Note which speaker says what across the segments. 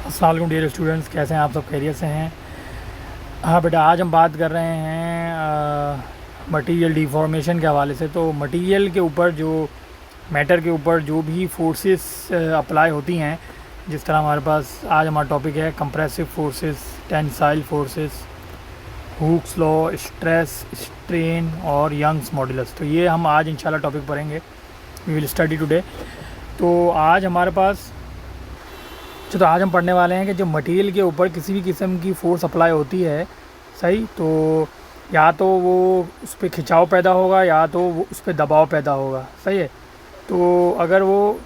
Speaker 1: अस्सलाम वालेकुम dear students, कैसे हैं आप सब? खैरियत से हैं? हाँ बेटा, आज हम बात कर रहे हैं मटेरियल डिफॉर्मेशन के हवाले से। तो मटेरियल के ऊपर जो मैटर के ऊपर जो भी फोर्सेस अप्लाई होती हैं, जिस तरह हमारे पास आज हमारा टॉपिक है compressive forces, tensile forces, Hooke's law, stress, strain और यंग्स मॉडुलस। तो ये हम आज इंशाल्लाह टॉपिक पढ़ेंगे, वी विल स्टडी टुडे। तो आज हमारे पास तो आज हम पढ़ने वाले हैं कि जो मटेरियल के ऊपर किसी भी किस्म की फ़ोर्स अप्लाई होती है, सही, तो या तो वो उस पर खिंचाव पैदा होगा या तो वो उस पर दबाव पैदा होगा, सही है। तो अगर वो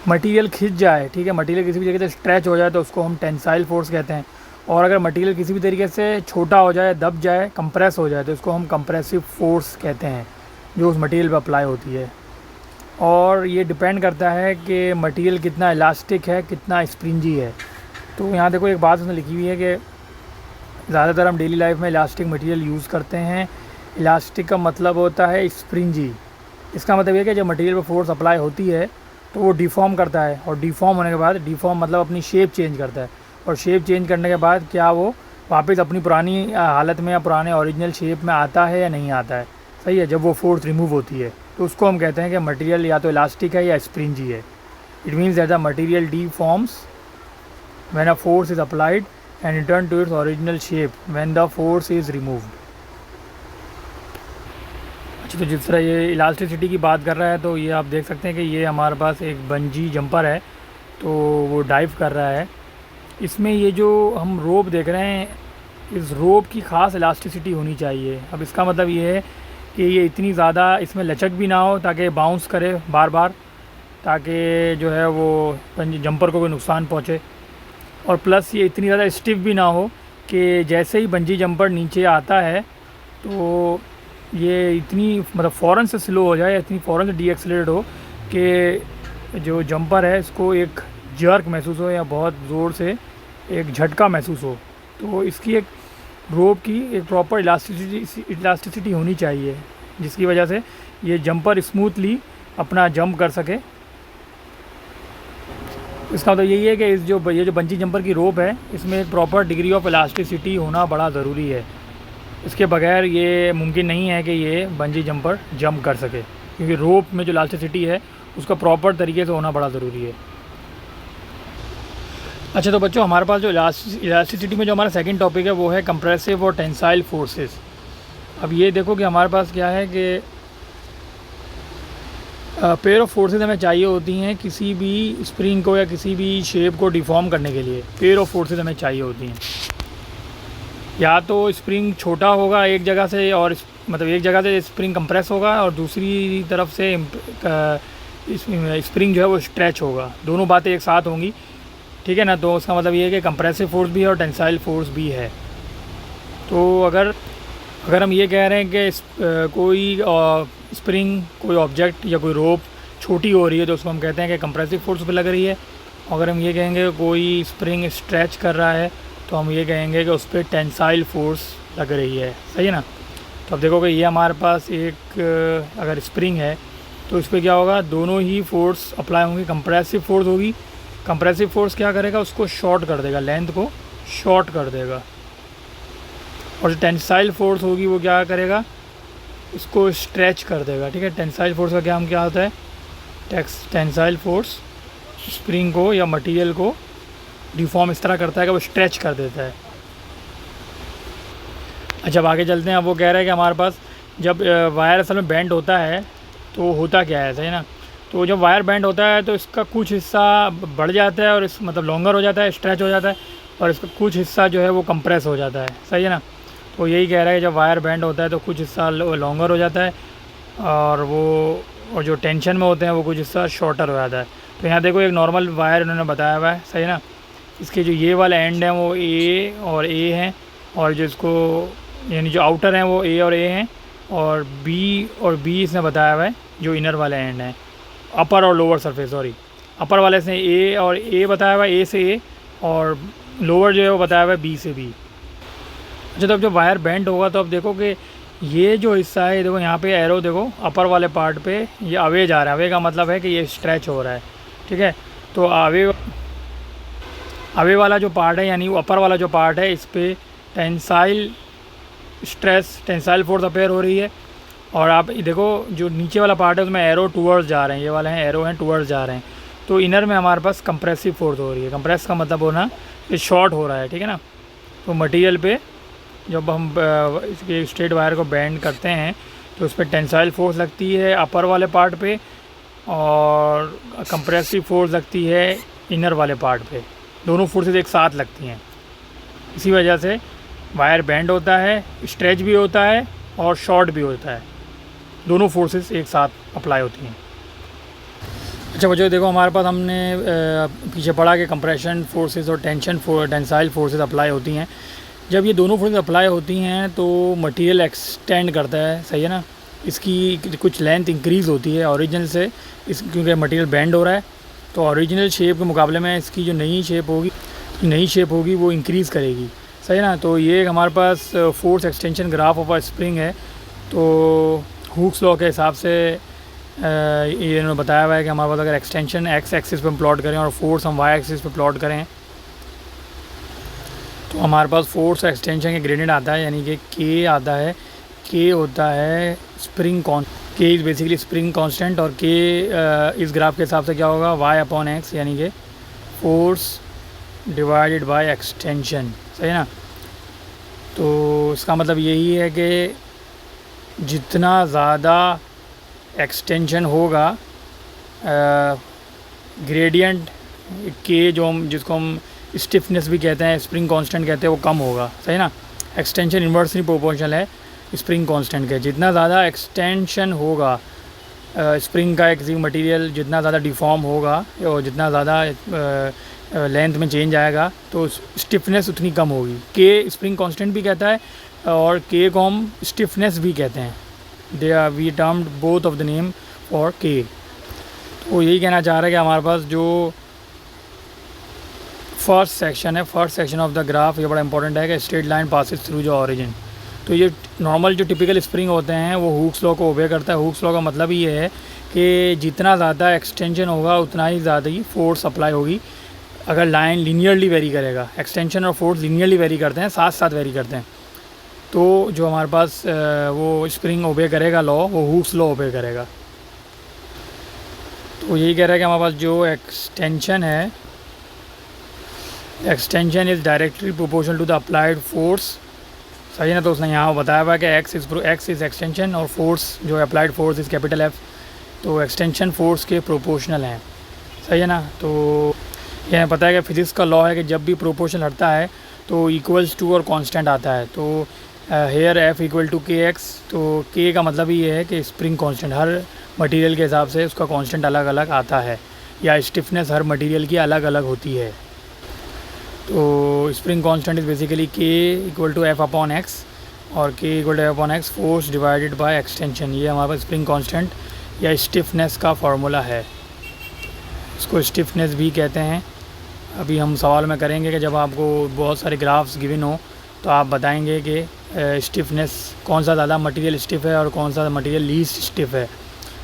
Speaker 1: मटेरियल खिंच जाए, ठीक है, मटेरियल किसी भी जगह से स्ट्रेच हो जाए तो उसको हम टेंसाइल फोर्स कहते हैं। और अगर मटेरियल किसी भी तरीके से छोटा हो जाए, दब जाए, कंप्रेस हो जाए तो उसको हम कंप्रेसिव फोर्स कहते हैं, जो उस मटेरियल पर अप्लाई होती है। और ये डिपेंड करता है कि मटेरियल कितना इलास्टिक है, कितना स्प्रिंजी है। तो यहाँ देखो एक बात उसने लिखी हुई है कि ज़्यादातर हम डेली लाइफ में इलास्टिक मटेरियल यूज़ करते हैं। इलास्टिक का मतलब होता है स्प्रिंजी। इसका मतलब ये कि जब मटेरियल पर फोर्स अप्लाई होती है तो वो डिफ़ॉर्म करता है, और डिफ़ॉर्म होने के बाद, डिफ़ॉर्म मतलब अपनी शेप चेंज करता है, और शेप चेंज करने के बाद क्या वो वापस अपनी पुरानी हालत में या पुराने ओरिजिनल शेप में आता है या नहीं आता है, सही है, जब वो फोर्स रिमूव होती है। तो उसको हम कहते हैं कि मटेरियल या तो इलास्टिक है या स्प्रिंजी है। It means that the material deforms when a force is applied and return to its original shape when the force is removed. अच्छा, तो जिस तरह ये इलास्टिसिटी की बात कर रहा है, तो ये आप देख सकते हैं कि ये हमारे पास एक बंजी जंपर है, तो वो डाइव कर रहा है। इसमें ये जो हम रोप देख रहे हैं, इस रोप की ख़ास इलास्टिसिटी होनी चाहिए। अब इसका मतलब ये है कि ये इतनी ज़्यादा इसमें लचक भी ना हो ताकि बाउंस करे बार बार, ताकि जो है वो जंपर को कोई नुकसान पहुँचे। और प्लस ये इतनी ज़्यादा स्टिफ भी ना हो कि जैसे ही बंजी जंपर नीचे आता है तो ये इतनी मतलब फ़ौरन से स्लो हो जाए, इतनी फ़ौरन से डीएक्सेलरेट हो कि जो जंपर है इसको एक जर्क महसूस हो या बहुत ज़ोर से एक झटका महसूस हो। तो इसकी एक रोप की एक प्रॉपर इलास्टिसिटी होनी चाहिए, जिसकी वजह से ये जंपर स्मूथली अपना जंप कर सके। इसका मतलब यही है कि ये जो बंजी जंपर की रोप है, इसमें एक प्रॉपर डिग्री ऑफ इलास्टिसिटी होना बड़ा ज़रूरी है। इसके बगैर ये मुमकिन नहीं है कि ये बंजी जंपर जंप कर सके, क्योंकि रोप में जो इलास्टिसिटी है उसका प्रॉपर तरीके से होना बड़ा ज़रूरी है। अच्छा, तो बच्चों हमारे पास जो इलास्टिसिटी में जो हमारा सेकंड टॉपिक है वो है कंप्रेसिव और टेंसाइल फोर्सेस। अब ये देखो कि हमारे पास क्या है कि पेयर ऑफ फोर्सेस हमें चाहिए होती हैं किसी भी स्प्रिंग को या किसी भी शेप को डिफ़ॉर्म करने के लिए। पेयर ऑफ फोर्सेस हमें चाहिए होती हैं। या तो स्प्रिंग छोटा होगा एक जगह से, और मतलब एक जगह से स्प्रिंग कंप्रेस होगा और दूसरी तरफ से स्प्रिंग जो है वो स्ट्रेच होगा। दोनों बातें एक साथ होंगी, ठीक है ना। तो उसका मतलब ये है कि कंप्रेसिव फोर्स भी है और टेंसाइल फोर्स भी है। तो अगर हम ये कह रहे हैं कि कोई स्प्रिंग, कोई ऑब्जेक्ट या कोई रोप छोटी हो रही है तो उसको हम कहते हैं कि कंप्रेसिव फोर्स पे लग रही है। अगर हम ये कहेंगे कोई स्प्रिंग स्ट्रेच कर रहा है तो हम ये कहेंगे कि उस पर टेंसाइल फोर्स लग रही है, सही है ना। तो अब देखो कि ये हमारे पास एक अगर स्प्रिंग है तो इस पर क्या होगा, दोनों ही फोर्स अप्लाई होंगी। कंप्रेसिव फोर्स होगी, कंप्रेसिव फोर्स क्या करेगा, उसको शॉर्ट कर देगा, लेंथ को शॉर्ट कर देगा। और जो टेंसाइल फोर्स होगी वो क्या करेगा, इसको स्ट्रेच कर देगा, ठीक है। टेंसाइल फोर्स का क्या होता है, टेंसाइल फोर्स स्प्रिंग को या मटेरियल को डिफॉर्म इस तरह करता है कि वो स्ट्रेच कर देता है। अच्छा, अब आगे चलते हैं। अब वो कह रहा है कि हमारे पास जब वायर असल में बेंड होता है तो होता क्या है, सही ना। तो जब वायर बेंड होता है तो इसका कुछ हिस्सा बढ़ जाता है और इस मतलब लॉन्गर हो जाता है, स्ट्रेच हो जाता है, और इसका कुछ हिस्सा जो है वो कंप्रेस हो जाता है, सही है ना। तो यही कह रहा है कि जब वायर बेंड होता है तो कुछ हिस्सा लॉन्गर हो जाता है और जो टेंशन में होते हैं वो कुछ हिस्सा शॉर्टर हो जाता है। तो यहाँ देखो एक नॉर्मल वायर इन्होंने बताया हुआ है, सही है ना। इसके जो ये वाले एंड हैं वो ए और ए हैं, और जो इसको यानी जो आउटर हैं वो ए और ए हैं, और बी इसने बताया हुआ है जो इनर वाले एंड हैं, अपर और लोअर सरफेस, सॉरी अपर वाले से ए और ए बताया हुआ है, ए से ए, और लोअर जो है वो बताया हुआ है बी से बी। अच्छा, तो अब जब वायर बेंड होगा तो अब देखो कि ये जो हिस्सा है, देखो यहाँ पे एरो देखो अपर वाले पार्ट पे ये अवे जा रहा है। अवे का मतलब है कि ये स्ट्रेच हो रहा है, ठीक है। तो अवे अवे वाला जो पार्ट है यानी ऊपर वाला जो पार्ट है, इस पर tensile stress, tensile force appear हो रही है। और आप देखो जो नीचे वाला पार्ट है उसमें एरो टूवर्ड्स जा रहे हैं, ये वाले हैं एरो हैं टूवर्ड्स जा रहे हैं। तो इनर में हमारे पास कंप्रेसिव फोर्स हो रही है। कंप्रेस का मतलब होना ये शॉर्ट हो रहा है, ठीक है ना। तो मटेरियल पे जब हम इसके स्ट्रेट वायर को बेंड करते हैं तो उस पर टेंसाइल फोर्स लगती है अपर वाले पार्ट पे, और कंप्रेसिव फोर्स लगती है इनर वाले पार्ट पे। दोनों फोर्सेस एक साथ लगती हैं। इसी वजह से वायर बेंड होता है, स्ट्रेच भी होता है और शॉर्ट भी होता है। दोनों फोर्सेस एक साथ अप्लाई होती हैं। अच्छा बच्चों देखो, हमारे पास हमने पीछे पढ़ा कि कंप्रेशन फोर्सेस और टेंसाइल फोर्सेस अप्लाई होती हैं। जब ये दोनों फोर्सेस अप्लाई होती हैं तो मटेरियल एक्सटेंड करता है, सही है ना। इसकी कुछ लेंथ इंक्रीज़ होती है ओरिजिनल से, क्योंकि मटेरियल बेंड हो रहा है। तो ओरिजिनल शेप के मुकाबले में इसकी जो नई शेप होगी वो इंक्रीज़ करेगी, सही है ना। तो ये हमारे पास force extension graph of a spring है। तो हुक्स लॉ के हिसाब से ये इन्होंने बताया हुआ है कि हमारे पास अगर एक्सटेंशन एक्स एक्सिस पे प्लॉट करें और फोर्स हम वाई एक्सिस पे प्लॉट करें तो हमारे पास फोर्स एक्सटेंशन के ग्रेडियंट आता है, यानी कि के आता है। के होता है स्प्रिंग के इज़ बेसिकली स्प्रिंग कांस्टेंट, और के इस ग्राफ के हिसाब से क्या होगा, वाई अपॉन एक्स, यानी कि फोर्स डिवाइडेड बाय एक्सटेंशन, सही है ना। तो इसका मतलब यही है कि जितना ज़्यादा एक्सटेंशन होगा ग्रेडियंट के, जो हम जिसको हम स्टिफनेस भी कहते हैं, स्प्रिंग कांस्टेंट कहते हैं, वो कम होगा, सही ना। एक्सटेंशन इन्वर्सली प्रोपोर्शनल है स्प्रिंग कांस्टेंट के। जितना ज़्यादा एक्सटेंशन होगा स्प्रिंग का किसी मटेरियल, जितना ज़्यादा डिफॉर्म होगा और जितना ज़्यादा लेंथ में चेंज आएगा तो स्टिफनेस उतनी कम होगी। के स्प्रिंग कांस्टेंट भी कहता है और के को हम स्टिफनेस भी कहते हैं। They are we termed both of the name for K. तो यही कहना चाह रहा है कि हमारे पास जो फर्स्ट सेक्शन है, first section of the graph, ये बड़ा इंपॉर्टेंट है कि स्ट्रेट लाइन पासिस थ्रू जो ऑरिजिन। तो ये नॉर्मल जो टिपिकल स्प्रिंग होते हैं वो हुक्स लॉ को ओबे करता है। हुक्स लॉ का मतलब ये है कि जितना ज़्यादा एक्सटेंशन होगा उतना ही ज़्यादा ही फोर्स अप्लाई होगी। अगर लाइन लीनियरली वेरी करेगा, एक्सटेंशन और फोर्स लीनियरली वेरी करते हैं, साथ साथ वेरी करते हैं, तो जो हमारे पास वो स्प्रिंग ओबे करेगा लॉ, वो हुक्स लॉ ओबे करेगा। तो यही कह रहा है कि हमारे पास जो एक्सटेंशन है, extension is directly proportional to the applied force, सही है ना। तो उसने यहाँ बताया हुआ है कि एक्स इज़ एक्सटेंशन और फोर्स जो applied force is capital F. तो एक्सटेंशन फोर्स के प्रोपोर्शनल हैं, सही है ना। तो यह पता है कि फिजिक्स का लॉ है कि जब भी प्रोपोर्शनल हटता है तो इक्वल्स टू और कांस्टेंट आता है। तो हेयर एफ इक्वल टू के एक्स। तो के का मतलब ही ये है कि स्प्रिंग कांस्टेंट हर मटेरियल के हिसाब से उसका कांस्टेंट अलग अलग आता है, या स्टिफनेस हर मटेरियल की अलग अलग होती है। तो spring constant is basically K equal to F upon X, और K equal to F upon X force divided by extension. ये हमारे पास स्प्रिंग कांस्टेंट या स्टिफनेस का फार्मूला है। इसको स्टिफनेस भी कहते हैं। अभी हम सवाल में करेंगे कि जब आपको बहुत सारे ग्राफ्स गिवन हो तो आप बताएंगे कि स्टिफनेस कौन सा ज़्यादा मटेरियल स्टिफ है और कौन सा मटेरियल लीस्ट स्टिफ है।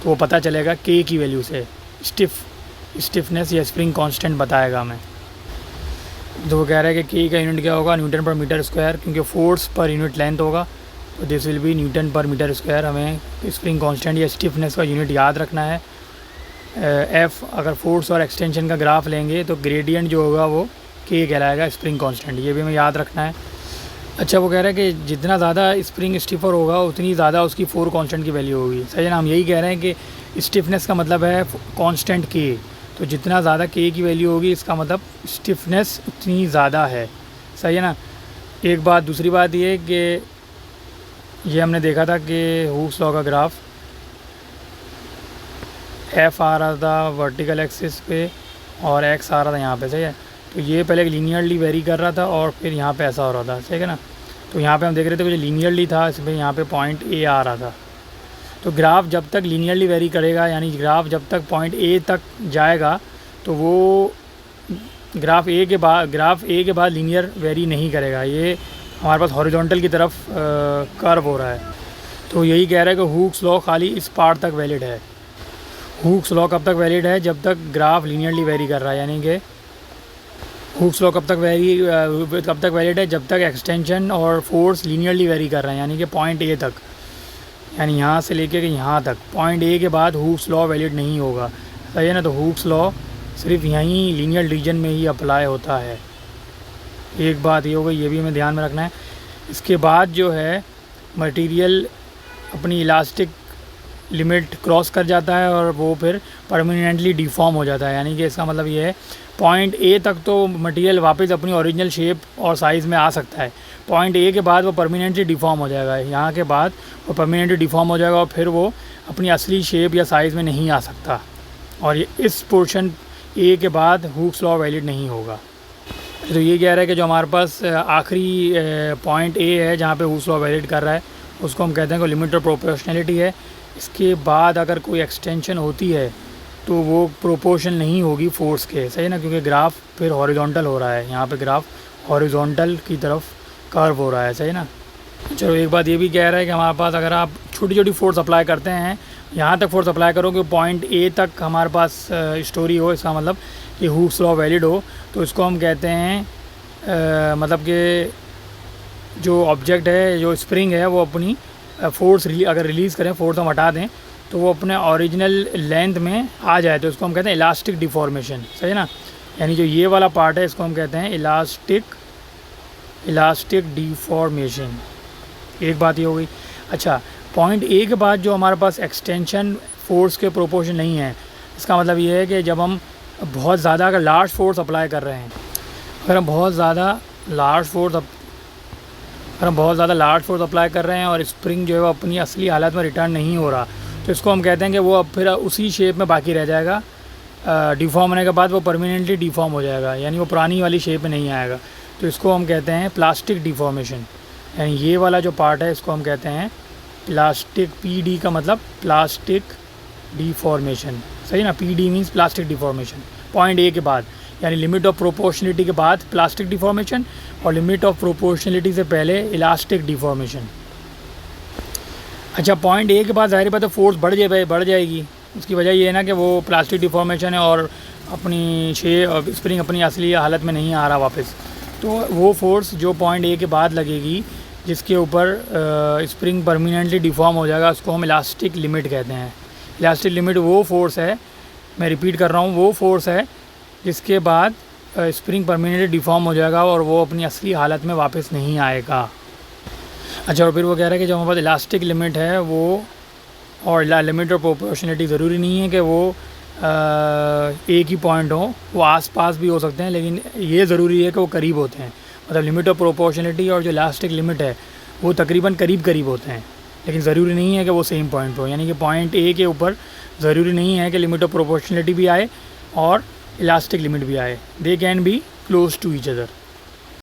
Speaker 1: तो वो पता चलेगा के की वैल्यू से। स्टिफनेस या स्प्रिंग कांस्टेंट बताएगा हमें। तो वो कह रहा है कि के का यूनिट क्या होगा, न्यूटन पर मीटर स्क्वायर, क्योंकि फोर्स पर यूनिट लेंथ होगा तो दिस विल बी न्यूटन पर मीटर स्क्वायर। हमें स्प्रिंग कांस्टेंट या स्टिफनेस का यूनिट याद रखना है। एफ़ अगर फोर्स और एक्सटेंशन का ग्राफ लेंगे तो ग्रेडियंट जो होगा वो के कहलाएगा स्प्रिंग कांस्टेंट। ये भी हमें याद रखना है। अच्छा वो कह रहा है कि जितना ज़्यादा स्प्रिंग स्टिफर होगा उतनी ज़्यादा उसकी फोर कांस्टेंट की वैल्यू होगी, सही है ना। हम यही कह रहे हैं कि स्टिफनेस का मतलब है कांस्टेंट के। तो जितना ज़्यादा के की वैल्यू होगी इसका मतलब स्टिफनेस उतनी ज़्यादा है, सही है ना। एक बात, दूसरी बात ये कि ये हमने देखा था कि हुक्स लॉ का ग्राफ एफ आ रहा था वर्टिकल एक्सिस पे और एक्स आ रहा था यहाँ पे, सही है। तो ये पहले लीनियरली वेरी कर रहा था और फिर यहाँ पे ऐसा हो रहा था, सही है ना। तो यहाँ पे हम देख रहे थे कि जो लीनियरली था इसमें यहाँ पे पॉइंट ए आ रहा था। तो ग्राफ जब तक लीनियरली वेरी करेगा, यानी ग्राफ जब तक पॉइंट ए तक जाएगा तो वो ग्राफ ए के बाद लीनियर वेरी नहीं करेगा। ये हमारे पास हॉरिजॉन्टल की तरफ कर्व हो रहा है। तो यही कह रहा है कि हुक्स लॉ खाली इस पार्ट तक वैलिड है। हुक्स लॉ कब तक वैलिड है, जब तक ग्राफ लीनियरली वेरी कर रहा है, यानी कि हुक्स लॉ कब तक वैलिड है? जब तक एक्सटेंशन और फोर्स लीनियरली वेरी कर रहे हैं, यानी कि पॉइंट ए तक, यानी यहाँ से लेके के यहाँ तक, पॉइंट ए के बाद हुक्स लॉ वैलिड नहीं होगा, सही है ना। तो हुक्स लॉ सिर्फ यहीं लीनियर रीजन में ही अप्लाई होता है। एक बात ये हो गई, ये भी हमें ध्यान में रखना है। इसके बाद जो है मटेरियल अपनी इलास्टिक लिमिट क्रॉस कर जाता है और वो फिर परमानेंटली डिफॉर्म हो जाता है, यानी कि इसका मतलब ये है पॉइंट ए तक तो मटेरियल वापस अपनी ओरिजिनल शेप और साइज़ में आ सकता है, पॉइंट ए के बाद वो परमानेंटली डिफॉर्म हो जाएगा, यहाँ के बाद वो परमानेंटली डिफॉर्म हो जाएगा और फिर वो अपनी असली शेप या साइज़ में नहीं आ सकता, और ये इस पोर्शन ए के बाद हुक्स लॉ वैलिड नहीं होगा। तो ये कह रहा है कि जो हमारे पास आखिरी पॉइंट ए है जहाँ पे हुक्स लॉ वैलिड कर रहा है, उसको हम कहते हैं कि लिमिट ऑफ प्रोपोर्शनैलिटी है। इसके बाद अगर कोई एक्सटेंशन होती है तो वो प्रोपोर्शन नहीं होगी फोर्स के, सही ना, क्योंकि ग्राफ फिर हॉरिजॉन्टल हो रहा है, यहाँ पे ग्राफ हॉरिजॉन्टल की तरफ कर्व हो रहा है, सही ना। चलो एक बात ये भी कह रहा है कि हमारे पास अगर आप छोटी छोटी फोर्स अप्लाई करते हैं, यहाँ तक फोर्स अप्लाई करोगे पॉइंट ए तक हमारे पास स्टोरी हो, इसका मतलब कि हुक्स लॉ वैलिड हो, तो इसको हम कहते हैं मतलब कि जो ऑब्जेक्ट है, जो स्प्रिंग है, वो अपनी फोर्स अगर रिलीज़ करें, फोर्स हम हटा दें तो वो अपने ओरिजिनल लेंथ में आ जाए, तो इसको हम कहते हैं इलास्टिक डिफॉर्मेशन, सही है ना। यानी जो ये वाला पार्ट है इसको हम कहते हैं इलास्टिक डिफॉर्मेशन। एक बात ये हो गई। अच्छा, पॉइंट ए के बाद जो हमारे पास एक्सटेंशन फोर्स के प्रोपोर्शन नहीं है, इसका मतलब ये है कि जब हम बहुत ज़्यादा अगर लार्ज फोर्स अप्लाई कर रहे हैं, अगर हम बहुत ज़्यादा लार्ज फोर्स अप्लाई कर रहे हैं और स्प्रिंग जो है वो अपनी असली हालत में रिटर्न नहीं हो रहा, तो इसको हम कहते हैं कि वो अब फिर उसी शेप में बाकी रह जाएगा, डिफॉर्म होने के बाद वो परमानेंटली डिफॉर्म हो जाएगा, यानी वो पुरानी वाली शेप में नहीं आएगा, तो इसको हम कहते हैं प्लास्टिक डिफॉर्मेशन। यानी ये वाला जो पार्ट है इसको हम कहते हैं प्लास्टिक, पी का मतलब प्लास्टिक डिफॉर्मेशन, सही ना। P means plastic deformation point A के बाद, यानी लिमिट ऑफ प्रोपोर्शनलिटी के बाद प्लास्टिक डिफॉर्मेशन और लिमिट ऑफ प्रोपोर्शनलिटी से पहले इलास्टिक डिफॉर्मेशन। अच्छा, पॉइंट ए के बाद ज़ाहिर बात है फोर्स बढ़ जाएगी, उसकी वजह ये है ना कि वो प्लास्टिक डिफॉर्मेशन है और अपनी स्प्रिंग अपनी असली हालत में नहीं आ रहा वापस, तो वो फोर्स जो पॉइंट ए के बाद लगेगी जिसके ऊपर स्प्रिंग परमानेंटली डिफॉर्म हो जाएगा, उसको हम इलास्टिक लिमिट कहते हैं। इलास्टिक लिमिट वो फोर्स है, मैं रिपीट कर रहा हूँ, वो फोर्स है जिसके बाद स्प्रिंग परमानेंटली डिफॉर्म हो जाएगा और वो अपनी असली हालत में वापस नहीं आएगा। अच्छा, और फिर वो कह रहा है कि जो हमारे पास इलास्टिक लिमिट है वो, और लिमिट ऑफ प्रोपोर्शनलिटी ज़रूरी नहीं है कि वो एक ही पॉइंट हो, वो आसपास भी हो सकते हैं, लेकिन ये ज़रूरी है कि वो करीब होते हैं। मतलब लिमिट ऑफ प्रोपोर्शनलिटी और जो इलास्टिक लिमिट है वो तकरीबन करीब होते हैं, लेकिन ज़रूरी नहीं है कि वो सेम पॉइंट हो, यानी कि पॉइंट ए के ऊपर ज़रूरी नहीं है कि लिमिट ऑफ प्रोपोर्शनलिटी भी आए और इलास्टिक लिमिट भी आए, they can be close to each other.